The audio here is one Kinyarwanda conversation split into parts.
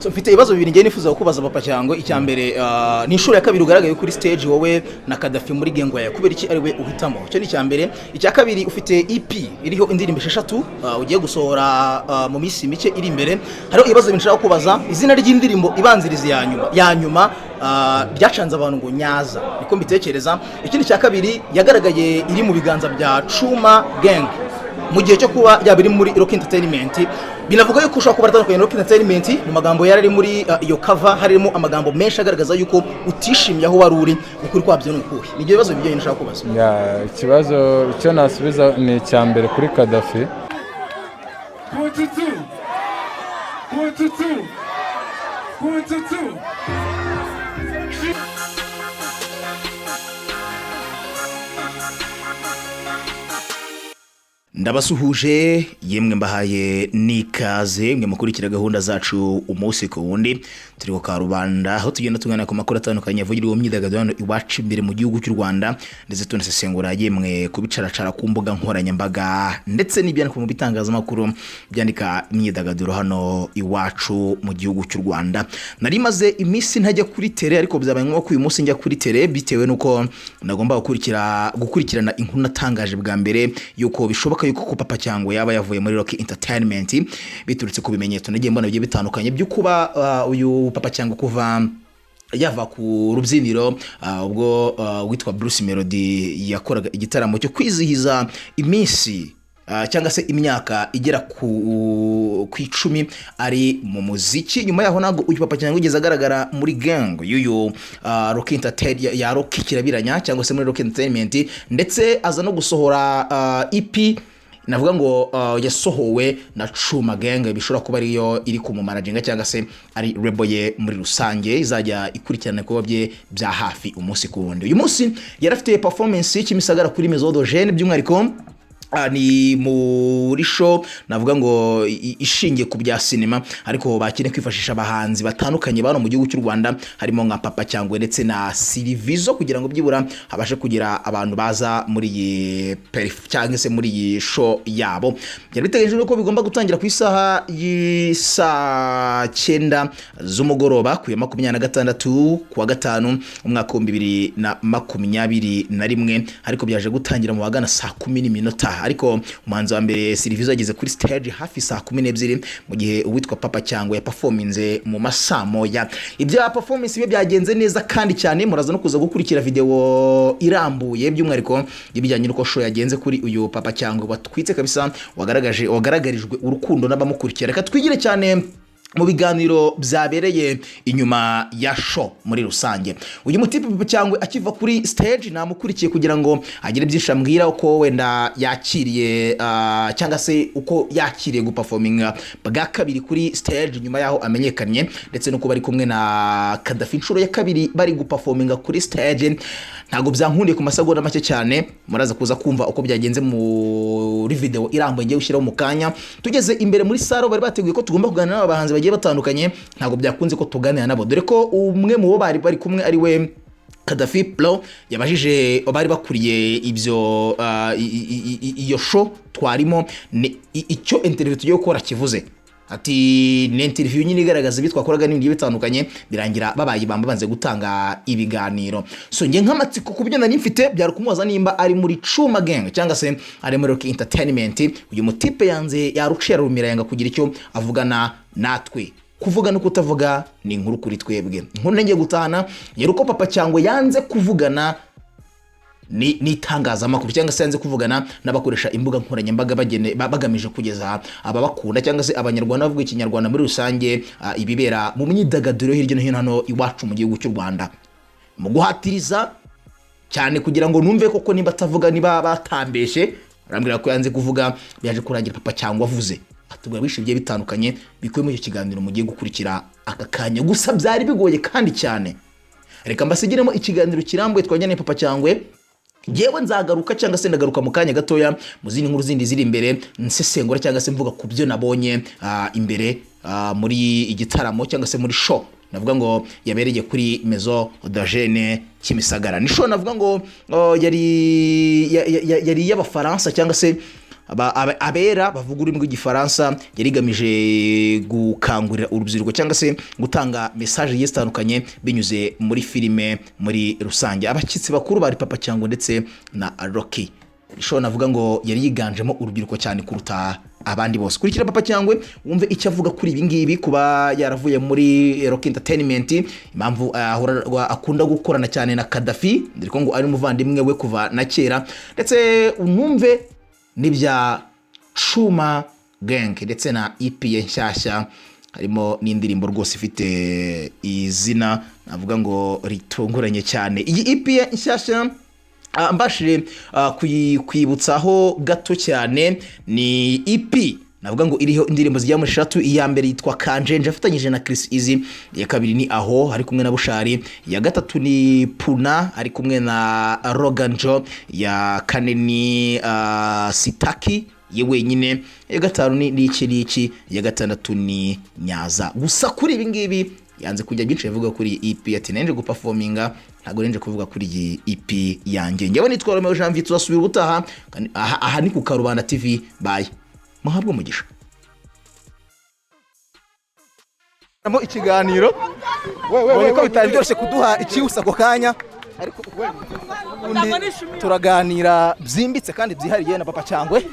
So mfite ibibazo bibiri ngiye nifuza kubaza papa cyangwa icyambere ni inshuro ya kabiri ugaragaye kuri stage wowe na Kadafi muri Gengo ya kubera iki ari we uhitamo cyo ni cyambere icya kabiri ufite EP iriho indirimbo 6 ugiye gusohora mu minsi mike iri imbere hariho ibibazo binshaka kubaza izina ry'indirimbo ibanziriza ya nyuma byacanze abantu ngo nyaza niko mbitekereza ikindi cya kabiri yagaragaye iri mu biganza bya Chuma Gang mu gihe cyo kuba yabiri muri Rock Entertainment binavuga yuko ushaka kuba atandukanye na Rock Entertainment mu magambo yarari muri iyo cover harimo amagambo menshi agaragaza yuko utishimye aho wari uri ukuri kwabyo nukuhe nibyo bibazo bijye nshaka kubaza ikibazo icyo nasubiza ni icyambere kuri Kadafi ndabasuhuje yemwe mbahaye nikaze mwe mukurikira gahunda zacu umunsi ku wundi turi ku Karubanda aho tugenda tugana ku makuru atandukanye avugirwa mu myidagaduro iwacu imbere mu gihugu cy'u Rwanda ndetse tunasesengura yemwe kubicaracara ku mbuga nkoranyambaga ndetse n'ibyandika mu bitangazamakuru byandika imyidagaduro hano iwacu mu gihugu cy'u Rwanda nari maze iminsi ntajya kuri tele ariko byabaye nko uyu munsi njya kuri tele bitewe nuko nagomba gukurikirana inkuru natangaje bwa mbere yuko bishoboka yuko papa cyangwa yaba yavuye muri Rock Entertainment biturutse ku bimenyetso nagiye mbona bigiye bitandukanye by'ukuba uyu papa cyangwa kuva yava ku rubyiniro ubwo witwa Bruce Melody yakoraga igitaramo cyo kwizihiza iminsi cyangwa se imyaka igera ku 10 ari mu muziki nyuma yaho nago uyu papa cyangwa ugeze agaragara muri Gang yuyu Rock Entertainment ya Rock kirabiranya cyangwa se muri Rock Entertainment ndetse aza no gusohora EP navuga ngo yasohowe na Chuma Gang bishobora kuba ariyo iri ku managinga cyangwa se ari label ye muri rusange izajya ikurikirana kuba bya hafi umunsi ku wundi uyu munsi yarafite performance y'Kimisagara kuri Maison d'Ogene by'umwariko ni muri show navuga ngo ishingiye ku bya cinema ariko bakine kwifashisha abahanzi batandukanye bano mu gihugu cy'u Rwanda harimo nka Papa cyangwa ndetse na Silivizo kugira ngo byibura habashe kugira abantu baza muri iyi cyangwa se muri iyi show yabo byari bitegereje ko bigomba gutangira ku isaha y'isa 9 z'umugoroba ku ya 26 kuwa gatanu umwaka wa 2021 ariko byaje gutangira mu bagana saa 10 ariko umuhanzi wa mbere Silivizo ageze kuri stage hafi saa 12 mu gihe uwitwa Papa cyangwa ya performance mu masamo ya ibya performance byagenze neza kandi cyane muraza no kuza gukurikira video irambuye by'umwariko ibijyanye nuko show yagenze kuri uyu Papa cyangwa batwitse kabisa wagaragarijwe urukundo n'abamukurikira reka twigire cyane mu biganiro byabereye inyuma ya show muri rusange uyu mutipe Papa cyangwa akiva kuri stage namukurikiye kugira ngo agire byinshi ambwira uko wenda yakiriye cyangwa se uko yakiriye guperforminga bwa kabiri kuri stage nyuma yaho amenyekanye ndetse nuko bari kumwe na Kadafi inshuro ya kabiri bari guperforminga kuri stage ntago byankundiye ku masegonda make cyane muraza kuza kumva uko byagenze muri video irambuye ngiye ushyiraho mu kanya tugeze imbere muri saro bari bateguye ko tugomba kuganira n'abahanzi bagiye batandukanye ntago byakunze ko tuganira nabo dore ko umwe mu bo bari kumwe ari we Kadafi Pro yabajije bari bakuriye ibyo iyo show twarimo icyo interview tugiye gukora kivuze ati ni interview nyine igaragaza bitwakoraga n'ibindi bitandukanye birangira babaye banze gutanga ibiganiro so nge nk'amatsiko kubyo nari mfite byari kumubaza nimba ari muri Chuma Gang cyangwa se ari muri Rock Entertainment uyu mutipe yanze yaruciye rumira yanga kugira icyo avugana natwe kuvuga no kutavuga ni inkuru kuri twebwe inkuru nenge gutana yeruko Papa cyangwa yanze kuvugana ni itangazamakuru cyangwa se yanze kuvugana n'abakoresha imbuga nkoranyambaga bagamije kugeza ababakunda cyangwa se abanyarwanda bavuga ikinyarwanda muri rusange ibibera mu myidagaduro hirya no hino hano iwacu mu gihugu cy'u Rwanda mu guhatiriza cyane kugira ngo numve koko niba atavuga niba batambeshe arambwira ko yanze kuvuga byaje kurangira Papa cyangwa avuze atubwira bishibye bitandukanye bikuye mu kiganiro mugiye gukurikira aka kanya gusa byari bigoye kandi cyane reka mbasigiremo ikiganiro kirambuye twajyane Papa cyangwa Jewe nzagaruka cyangwa se ndagaruka mu kanya gatoya mu zindi nkuru zindi ziri imbere nsesengura cyangwa se mvuga ku byo nabonye imbere muri igitaramo cyangwa se muri show navuga ngo yabereye kuri Maison d'Ogene Kimisagara ni show navuga ngo yari y'Abafaransa cyangwa se abera bavuga ururimi rw'igifaransa yarigamije gukangurira urubyiruko cyangwa se gutanga message zitandukanye binyuze muri filime muri rusange. Abakitsi bakuru bari Papa Cyangwe ndetse na Rocky. Show navuga ngo yari yiganjemo urubyiruko cyane kuruta abandi bose. Kurikira Papa Cyangwe wumve icyo avuga kuri ibi ngibi kuba yaravuye muri Rock Entertainment, impamvu akunda gukorana cyane na Kadafi, ndiko ngo ari umuvandimwe we kuva na kera, ndetse unumve n'ibya Chuma Gang ndetse na EP nshyashya, harimo n'indirimbo rwose ifite izina navuga ngo ritunguranye cyane. Iyi EP nshyashya mbashire kwibutsaho gato cyane, ni EP navuga ngo iriho indirimbo zijya muri 3. iya mbere yitwa Kanjenje afatanyije na Chris Easy, iya kabiri ni Aho ari kumwe na Bushari, iya gatatu ni Puna ari kumwe na Rogan Joe, ya kane ni Sitaki ye wenyine, iya gatanu ni iki, iya gatandatu ni Nyaza. Gusa kuri ibi ngibi yanze kujya byinshi yavuga kuri EP, ati nenje guperforminga, ntago nenje kuvuga kuri iyi EP yanjye. Njyewe nitwa Romeo Janvier, tuzasubira ubutaha aha ni ku Karubanda TV. Bye, muhabwe umugisha. Mo ikiganiro wewe ko bitari byose kuduha ikiusa ko kanya, ariko turaganira byimbitse kandi byihariye na Papa Cyangwe.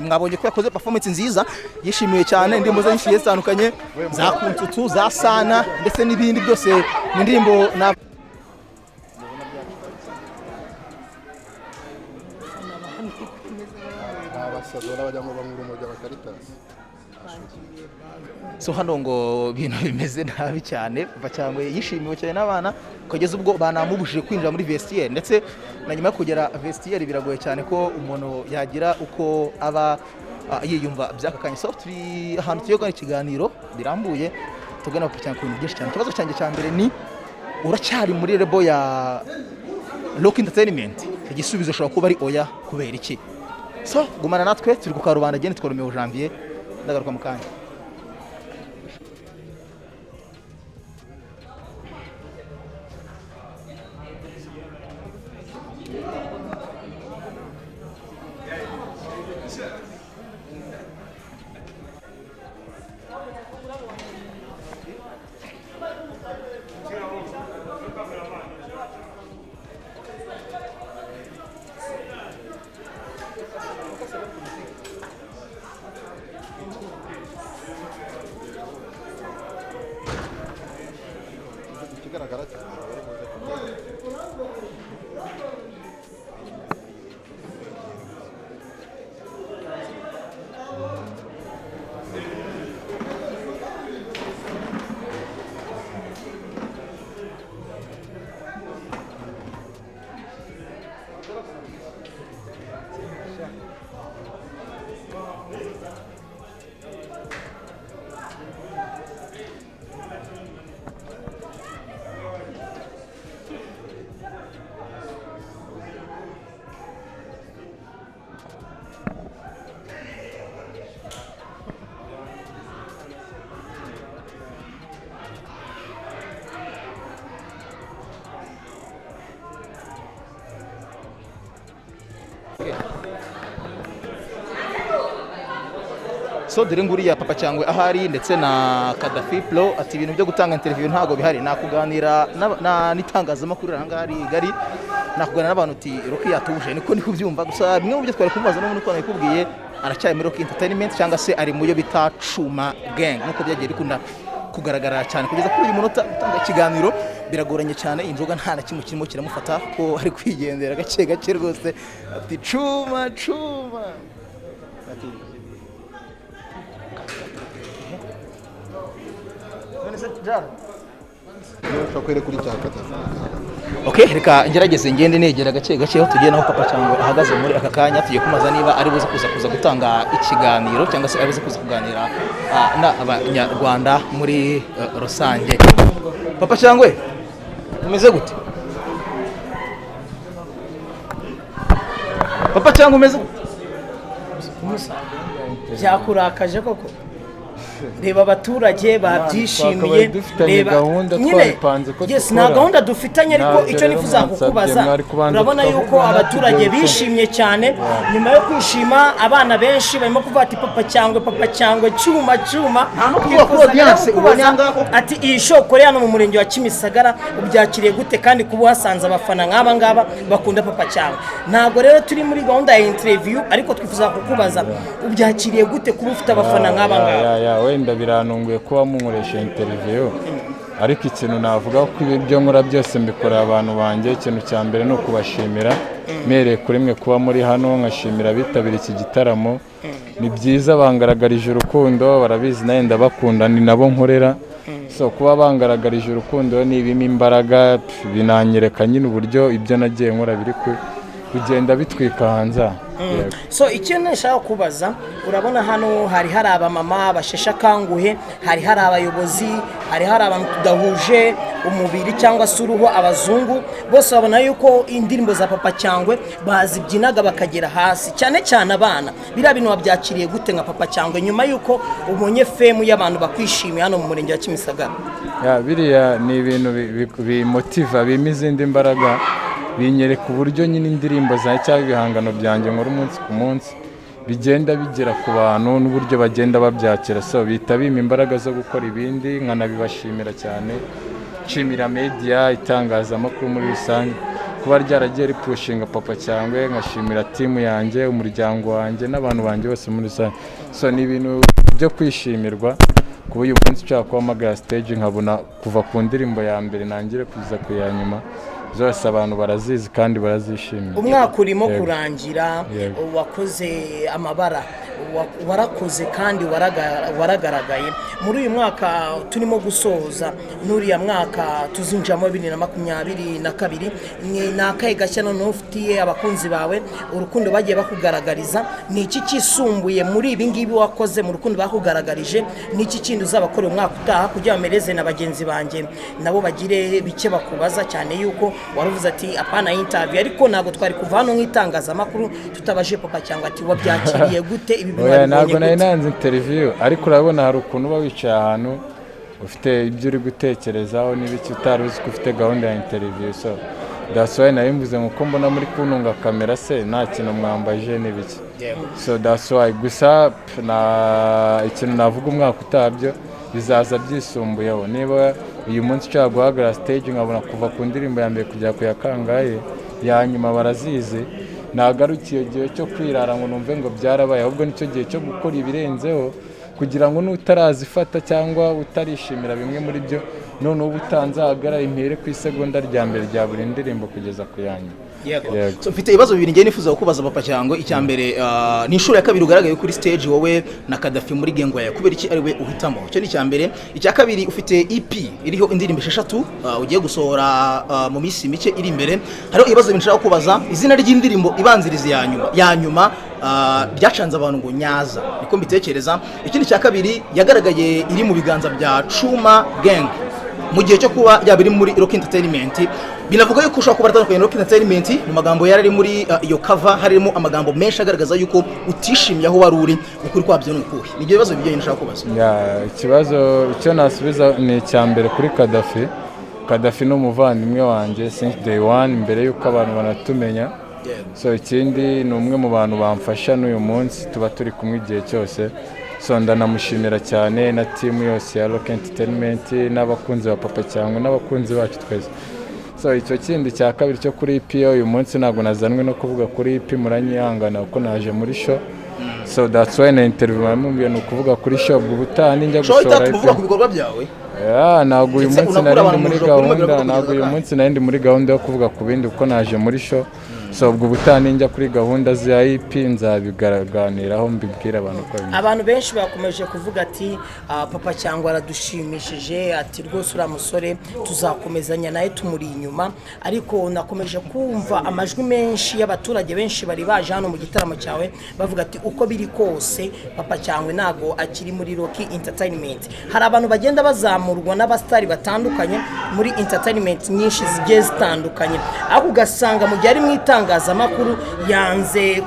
Mwabonye ko yakoze performance nziza, yishimiye cyane indirimbo ze nyinshi zitandukanye, za Kuntutu, za Sana ndetse n'ibindi byose. Ni indirimbo na so hano ngo bintu bimeze nabi cyane. Papa Cyangwe yishimiwe cyane n'abana kugeza ubwo banamubujije kwinjira muri vestiaire, ndetse na nyuma yo kugera vestiaire biragoye cyane ko umuntu yagira uko aba yiyumva byaka kanya. So turi ahantu tuyoga ikiganiro birambuye tugana Papa Cyangwe byinshi cyane. Ikibazo cyanjye cya mbere ni uracyari muri rebo ya Rock Entertainment? Igisubizo shobora kuba ari oya. Kubera iki? So gumana natwe, turi ku Karubanda gene twara Romeo Janvier, ndagaruka mu kanya. So dore nguriya Papa Cyangwe ahari ndetse na Kadafi Pro, ati ibintu byo gutanga interview ntago bihari, nakuganira n'itangazamakuru ahangari gari, nakuganira n'abantu uti Rocky yatuje, niko ndi kubyumva. Gusa bimwe mu byo twari kubaza n'umuntu ko nakubwiye aracyari muri Rock Entertainment cyangwa se ari muyo bita Chuma Gang, nuko byagiye bikunda kugaragara cyane kugeza kuri uyu munota utanga ikiganiro. Biragoranye cyane, injoga nta na kimwe kirimo kiramufata ko ari kwigendera gake gake rwose, ati Chuma ati Okay, reka ngerageze ngende negera gake gake aho tugiye naho Papa Cyangwe ahagaze muri aka kanya. Tugiye kumaza niba ari buze kuza gutanga ikiganiro cyangwa se ari buze kuza kuganira n'abanyarwanda muri rusange. Papa Cyangwe umeze gute? Papa Cyangwe umeze gute? Byakurakaje koko? reba abaturage babyishimiye, reba nyine nta gahunda dufitanye, ariko icyo nifuza kukubaza, urabona yuko abaturage bishimye cyane. Nyuma yo kwishima, abana benshi barimo kuvuga ati papa cyangwa cyuma ati iyi show kore hano mu murenge wa Kimisagara ubyakiriye gute, kandi kuba uhasanze abafana nk'aba ngaba bakunda papa cyangwa. Ntabwo rero turi muri gahunda ya interview, ariko twifuza kukubaza ubyakiriye gute kuba ufite abafana nk'aba ngaba. Wenda biranunguye kuba munkoresha interview, ariko ikintu navuga ko ibyo nkora byose mbikorera abantu banjye. Ikintu cya mbere ni ukubashimira, mereye kuri mwe kuba muri hano, nkashimira abitabira iki gitaramo. Ni byiza, bangaragarije urukundo, barabizi nawe ndabakunda, ni nabo nkorera. So kuba bangaragarije urukundo ni ibimo imbaraga, binanyereka nyine uburyo ibyo nagiye nkora biri kugenda bitwika hanze. So ikintu nashaka kubaza, urabona hano hari abamama bashesha kanguhe, hari abayobozi, hari abantu tudahuje umubiri cyangwa se uruhu, abazungu bose babona yuko indirimbo za papa cyangwe bazibyinaga bakagera hasi, cyane cyane abana. Biriya bintu wabyakiriye gute nka papa cyangwe nyuma yuko ubonye fame y'abantu bakwishimiye hano mu murenge wa Kimisagara? Biriya ni ibintu bimotiva, bima izindi mbaraga, binyereka uburyo nyine indirimbo zanjye cyangwa ibihangano byanjye nkora umunsi ku munsi bigenda bigera ku bantu n'uburyo bagenda babyakira. So bita bima imbaraga zo gukora ibindi, nkanabibashimira cyane. Nshimira media, itangazamakuru muri rusange kuba ryaragiye ripushinga papa cyangwe, nkashimira timu yanjye, umuryango wanjye n'abantu banjye bose muri rusange. So ni ibintu byo kwishimirwa kuba uyu munsi nshaka kuhamagara stage nkabona kuva ku ndirimbo ya mbere nangire kugeza ku ya nyuma zose abantu barazizi kandi barazishimira. Umwaka urimo kurangira, wakoze amabara, warakoze kandi waragaragaye. Muri uyu mwaka turimo gusoza, n'uriya mwaka tuzinjamo 2022, ni akahe gashya none ufitiye abakunzi bawe, urukundo bagiye bakugaragariza? Ni iki kisumbuye muri ibi ngibi wakoze mu rukundo bakugaragarije? Ni iki kindi uzabakorera umwaka utaha kugira bamereze na bagenzi banjye nabo bagire bike bakubaza, cyane yuko waruvuze ati apana interview, ariko ntabwo twari kuva hano nk'itangazamakuru tutabaje papa cyangwa ati wabyakiriye gute ibi bintu? Ntabwo nari nanze interview, ariko urabona hari ukuntu uba wicaye ahantu ufite ibyo uri gutekerezaho n'ibiki utari uzi ko ufite gahunda ya interview. So that's why nari mvuze ngo mbona muri kuntunga kamera se nta kintu mwambaje n'ibiki. So that's why gusa ikintu navuga umwaka utabyo bizaza byisumbuyeho. Niba uyu munsi nshaka guhagarara stage nkabona kuva ku ndirimbo ya mbere kujya ku ya kangahe ya nyuma barazizi, nagarukiye igihe cyo kwirara ngo numve ngo byarabaye, ahubwo nicyo gihe cyo gukora ibirenzeho kugira ngo n'utarazifata cyangwa utarishimira bimwe muri byo none ubu utanzahagarara impere ku isegonda rya mbere rya buri ndirimbo kugeza ku yanyu. So mfite ibibazo bibiri ngiye nifuza kubaza papa cyangwa. Icya mbere ni inshuro ya kabiri ugaragaye kuri stage wowe na Kadafi muri Gengo yawe, kubera iki ari we uhitamo? Icyo ni icya mbere. Icya kabiri ufite EP iriho indirimbo 6 ugiye gusohora mu minsi mike iri imbere. Hariho ibibazo binshaka kubaza, izina ry'indirimbo ibanziriza ya nyuma byacanze abantu ngo Nyaza, niko mbitekereza. Ikindi cya kabiri yagaragaye iri mu biganza bya Chuma Gang mu gihe cyo kuba yabiri muri Rock Entertainment. Binavuga yuko ushobora kuba atandukanye na Rock Entertainment mu magambo yarari muri iyo cover, harimo amagambo menshi agaragaza yuko utishimye aho wari uri, ukuri kwabyo ni ukuhe? Nibyo bibazo bijyanye nashaka kubaza. Ikibazo icyo nasubiza ni icya mbere kuri Kadafi n'umuvandimwe wanjye since day one, mbere yuko abantu banatumenya. So ikindi ni umwe mu bantu bamfasha n'uyu munsi tuba turi kumwe igihe cyose. So ndanamushimira cyane na timu yose ya Rock Entertainment n'abakunzi ba papa cyangwa n'abakunzi bacu twese. So icyo kindi cya kabiri cyo kuri EP uyu munsi ntabwo nazanwe no kuvuga kuri EP, muranyihangana kuko naje muri show. So that's why na interview bamubwiye no kuvuga kuri show ubutaha ninjya gushora kuvuga ku bikorwa byawe. Ntabwo uyu munsi nari muri gahunda yo kuvuga ku bindi kuko naje muri show. So ubwo ubutaha njya kuri gahunda za IP nzabiganiraho mbibwira abantu ko abantu benshi bakomeje kuvuga ati papa cyangwa aradushimishije, ati rwose ura musore tuzakomezanya naye tumuri inyuma. Ariko nakomeje kumva amajwi menshi y'abaturage benshi bari baje hano mu gitaramo cyawe bavuga ati uko biri kose papa cyangwa ntago akiri muri Rock Entertainment. Hari abantu bagenda bazamurwa n'abastari batandukanye muri entertainment nyinshi zigiye zitandukanye, aho ugasanga mu gihe ari mu itangazamakuru yanze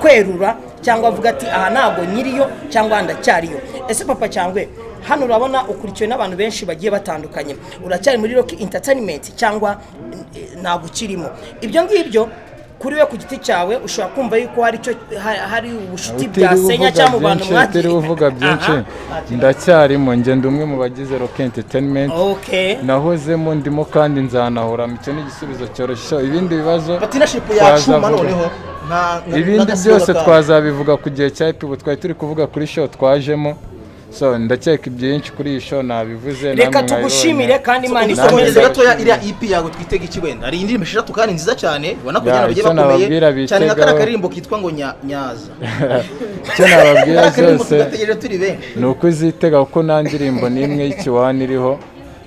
kwerura cyangwa avuga ati aha ntabwo nyiriyo cyangwa ndacyariyo. Ese Papa Cyangwe, hano urabona ukurikiwe n'abantu benshi bagiye batandukanye, uracyari muri Rock Entertainment cyangwa ntabwo ukirimo? Ibyo ngibyo kuri we ku giti cyawe ushobora kumva yuko hari ubushuti bwasenya cyangwa mu bantu mwagiye uvuga byinshi. Ndacyarimo, njye ndi umwe mu bagize Rock Entertainment. Nahozemo ndimo kandi nzanahora, icyo ni igisubizo cyoroshye. Ibindi bibazo ibindi byose twazabivuga ku gihe cya EP. Twari turi kuvuga kuri show twajemo, so ndakeka ibyinshi kuri iyi show nabivuze. Reka tugushimire kandi Imana ikomeze gatoya. Iriya EP yawe twitega iki wenda? Hari indirimbo 6 kandi nziza cyane ubona kugenda bagiye bakomeye cyane, nka karirimbo kitwa ngo Nyaza. Icyo nababwira byose tugategereje turi benshi ni uko uzitega, kuko nta ndirimbo n'imwe y'ikiwani iriho.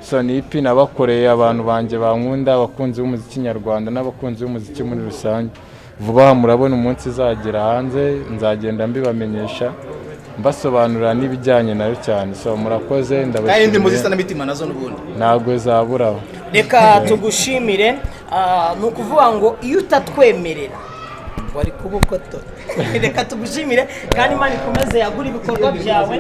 So ni EP nabakoreye abantu banjye bankunda, abakunzi b'umuziki nyarwanda n'abakunzi b'umuziki muri rusange. Vuba aha murabona umunsi izagera hanze, nzagenda mbibamenyesha mbasobanurira n'ibijyanye nayo cyane. So murakoze, ndabashimiye. Kandi ndimo zisa n'imitima nazo n'ubundi ntabwo zaburaho. Reka tugushimire. Ni ukuvuga ngo iyo utatwemerera wari kubukoto. Reka tugushimire kandi Imana ikomeze yagura ibikorwa byawe.